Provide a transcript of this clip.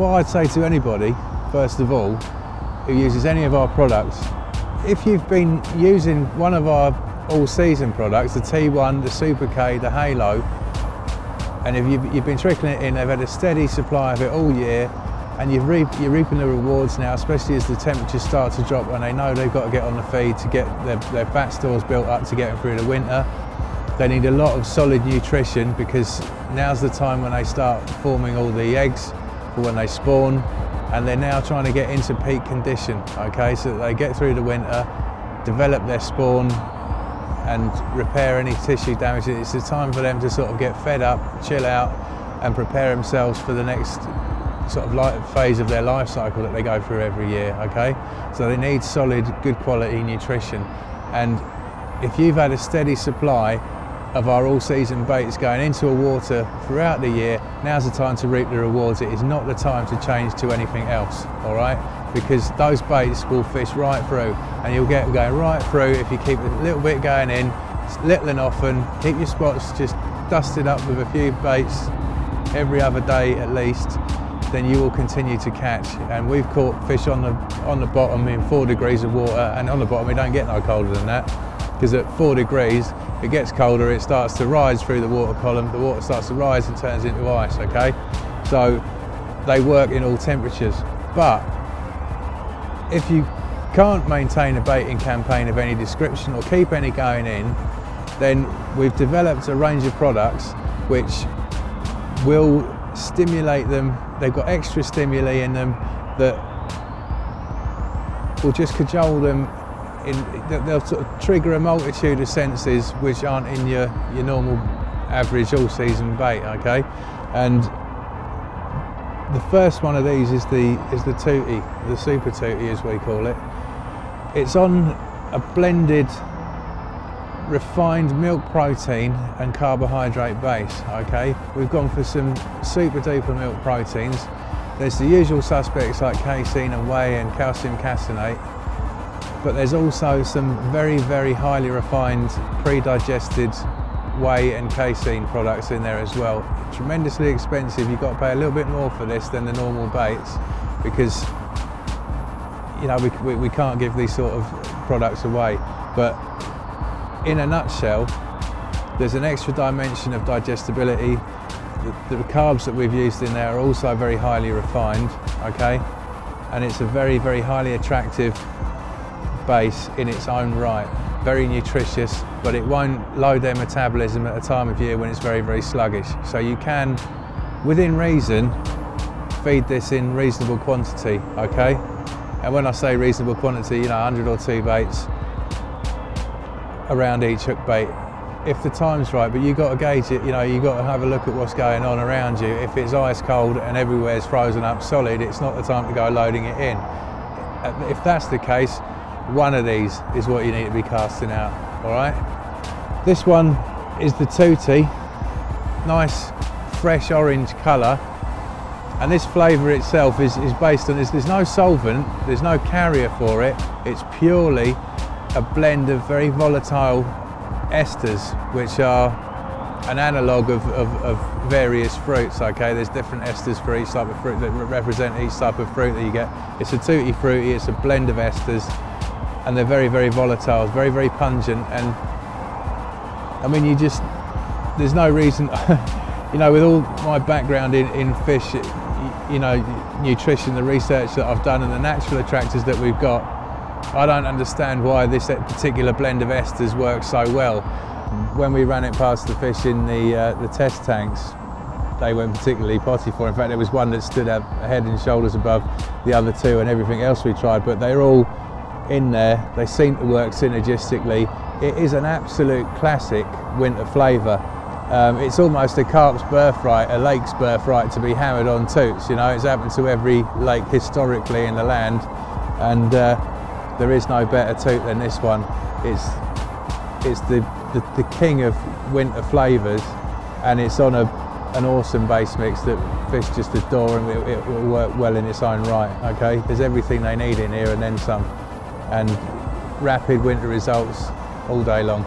what I'd say to anybody, first of all, who uses any of our products, if you've been using one of our all-season products, the T1, the Super K, the Halo, and if you've been trickling it in, they've had a steady supply of it all year, and you're reaping the rewards now, especially as the temperatures start to drop and they know they've got to get on the feed to get their fat stores built up to get them through the winter. They need a lot of solid nutrition, because now's the time when they start forming all the eggs for when they spawn, and they're now trying to get into peak condition, okay, so that they get through the winter, develop their spawn and repair any tissue damage. It's the time for them to sort of get fed up, chill out and prepare themselves for the next sort of phase of their life cycle that they go through every year, okay? So they need solid, good quality nutrition. And if you've had a steady supply of our all-season baits going into a water throughout the year, now's the time to reap the rewards. It is not the time to change to anything else, all right? Because those baits will fish right through, and you'll get going right through if you keep a little bit going in, little and often, keep your spots just dusted up with a few baits every other day at least, then you will continue to catch. And we've caught fish on the bottom in 4 degrees of water, and on the bottom it don't get no colder than that, because at 4 degrees it gets colder, it starts to rise through the water column, the water starts to rise and turns into ice, okay? So they work in all temperatures. But if you can't maintain a baiting campaign of any description or keep any going in, then we've developed a range of products which will stimulate them. They've got extra stimuli in them that will just cajole them. They'll sort of trigger a multitude of senses which aren't in your normal average all-season bait, okay? And the first one of these is the Tutti, the Super Tutti as we call it. It's on a blended refined milk protein and carbohydrate base, okay? We've gone for some super duper milk proteins. There's the usual suspects like casein and whey and calcium caseinate, but there's also some very, very highly refined pre-digested whey and casein products in there as well. Tremendously expensive. You've got to pay a little bit more for this than the normal baits, because you know we can't give these sort of products away. But in a nutshell, there's an extra dimension of digestibility. The carbs that we've used in there are also very highly refined, okay? And it's a very, very highly attractive base in its own right. Very nutritious, but it won't load their metabolism at a time of year when it's very, very sluggish. So you can, within reason, feed this in reasonable quantity, okay? And when I say reasonable quantity, you know, 100 or 2 baits around each hook bait, if the time's right. But you've got to gauge it, you know, you've got to have a look at what's going on around you. If it's ice cold and everywhere's frozen up solid, it's not the time to go loading it in. If that's the case, one of these is what you need to be casting out, all right? This one is the Tutti, nice fresh orange colour, and this flavour itself is based on this. There's no solvent, there's no carrier for it. It's purely a blend of very volatile esters, which are an analogue of various fruits, okay? There's different esters for each type of fruit that represent each type of fruit that you get. It's a Tutti Frutti, it's a blend of esters, and they're very, very volatile, very, very pungent. And I mean, there's no reason, you know, with all my background in fish, you know, nutrition, the research that I've done and the natural attractors that we've got, I don't understand why this particular blend of esters works so well. When we ran it past the fish in the test tanks, they weren't particularly potty for. In fact, there was one that stood up head and shoulders above the other two and everything else we tried, but they're all in there. They seem to work synergistically. It is an absolute classic winter flavour. It's almost a carp's birthright, a lake's birthright to be hammered on toots. You know, it's happened to every lake historically in the land, and there is no better toot than this one. It's the king of winter flavours, and it's on an awesome base mix that fish just adore, and it will work well in its own right, okay? There's everything they need in here and then some, and rapid winter results all day long.